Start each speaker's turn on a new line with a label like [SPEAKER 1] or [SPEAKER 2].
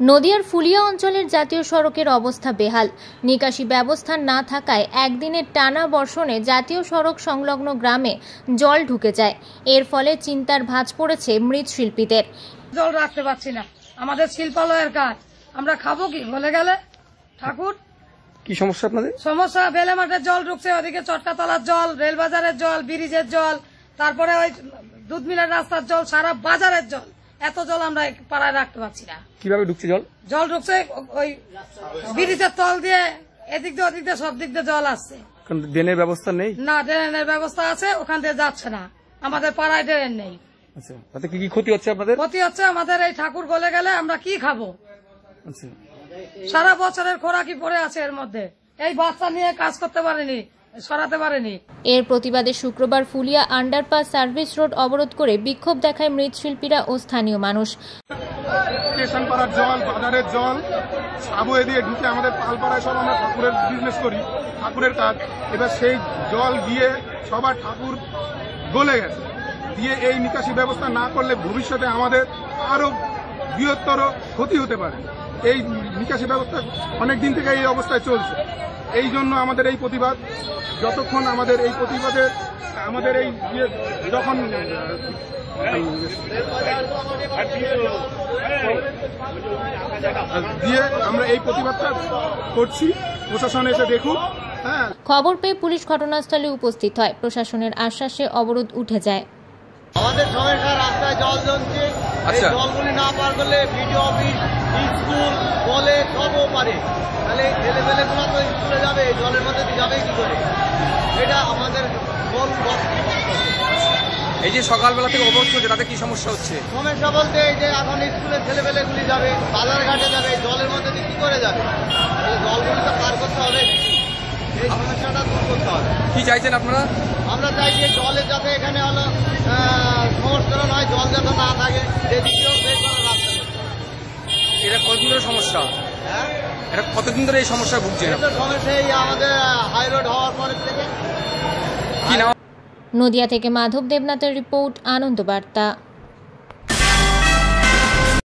[SPEAKER 1] নদিয়ার ফুলিয়া অঞ্চলের জাতীয় সড়কের অবস্থা বেহাল। নিকাশি ব্যবস্থা না থাকায় একদিনের টানা বর্ষণে জাতীয় সড়ক সংলগ্ন গ্রামে জল ঢুকে যায়। এর ফলে চিন্তার ভাঁজ পড়েছে মৃৎশিল্পীদের।
[SPEAKER 2] জল রাখতে পারছি না, আমাদের শিল্পালয়ের কাজ, আমরা খাবো কি? বলে গেলে ঠাকুর
[SPEAKER 3] কি সমস্যা আপনাদের?
[SPEAKER 2] সমস্যা বেলে মাঠের জল ঢুকছে, ওদিকে চটকাতলার জল, রেলবাজারের জল, ব্রিজের জল, তারপরে ওই দুধ মিলের রাস্তার জল, সারা বাজারের জল। এত জল আমরা পাড়ায় রাখতে পারছি না।
[SPEAKER 3] কিভাবে ঢুকছে জল?
[SPEAKER 2] জল ঢুকছে ওই ব্রিজের তল দিয়ে, এদিক দিয়ে ওদিক দিয়ে সব দিক দিয়ে জল আসছে।
[SPEAKER 3] ড্রেনের ব্যবস্থা নেই?
[SPEAKER 2] না, ড্রেনের ব্যবস্থা আছে, ওখান দিয়ে যাচ্ছে না। আমাদের পাড়ায় ড্রেন নেই।
[SPEAKER 3] আচ্ছা, তাতে কি কি ক্ষতি হচ্ছে আপনাদের?
[SPEAKER 2] ক্ষতি হচ্ছে আমাদের, এই ঠাকুর গলে গেলে আমরা কি খাবো?
[SPEAKER 3] আচ্ছা,
[SPEAKER 2] সারা বছরের খোরাকি পড়ে আছে এর মধ্যে। এই বাচ্চা নিয়ে কাজ করতে পারেনি, সরাতে পারেনি।
[SPEAKER 1] এর প্রতিবাদে শুক্রবার ফুলিয়া আন্ডারপাস সার্ভিস রোড অবরোধ করে বিক্ষোভ দেখায় মৃৎশিল্পীরা ও স্থানীয় মানুষ।
[SPEAKER 4] স্টেশন পাড়ার জল, বাজারের জল, সাবওয়ে দিয়ে ঢুকে আমাদের পালপাড়ায় সব আমরা ঠাকুরের বিজনেস করি, ঠাকুরের কাজ। এবার সেই জল গিয়ে সবার ঠাকুর গলে গেছে। দিয়ে এই নিকাশি ব্যবস্থা না করলে ভবিষ্যতে আমাদের আরো বৃহত্তর ক্ষতি হতে পারে। এই নিকাশি ব্যবস্থা অনেক দিন থেকে এই অবস্থায় চলছে। এই জন্য আমাদের এই প্রতিবাদ। যতক্ষণ আমাদের এই প্রতিবাদে আমাদের এই যখন দিয়ে আমরা এই প্রতিবাদটা করছি, প্রশাসন এসে দেখুক।
[SPEAKER 1] খবর পেয়ে পুলিশ ঘটনাস্থলে উপস্থিত হয়। প্রশাসনের আশ্বাসে অবরোধ উঠে যায়।
[SPEAKER 5] আমাদের সমস্যা, রাস্তায় জল জমছে। এই জলগুলি না পার করলে বিডিও অফিস, স্কুল, কলেজ সবও পারে। তাহলে ছেলেপেলেগুলো তো স্কুলে যাবে, জলের মধ্যে যাবে কি করে? এটা আমাদের
[SPEAKER 3] এই যে সকালবেলা থেকে অবরোধ করছে, তাতে কি সমস্যা হচ্ছে?
[SPEAKER 5] সমস্যা বলতে এই যে এখন স্কুলের ছেলেপেলেগুলি যাবে, বাজার ঘাটে যাবে, জলের মধ্যে কি করে যাবে? তাহলে জলগুলি তো পার করতে হবে, এই সমস্যাটা দূর করতে হবে।
[SPEAKER 3] কি চাইছেন আপনারা?
[SPEAKER 5] আমরা চাই যে জলের যাতে এখানে হলো সমস্যা নয়, জল যাতে না থাকে, সেদিকেও
[SPEAKER 3] এটা কতদিন ধরে সমস্যা?
[SPEAKER 5] হ্যাঁ,
[SPEAKER 3] এটা কতদিন ধরে এই সমস্যা ভুগছে?
[SPEAKER 5] সমস্যা এই আমাদের হাই রোড হওয়ার পরের থেকে।
[SPEAKER 1] নদিয়া থেকে মাধব দেবনাথের রিপোর্ট, আনন্দ বার্তা।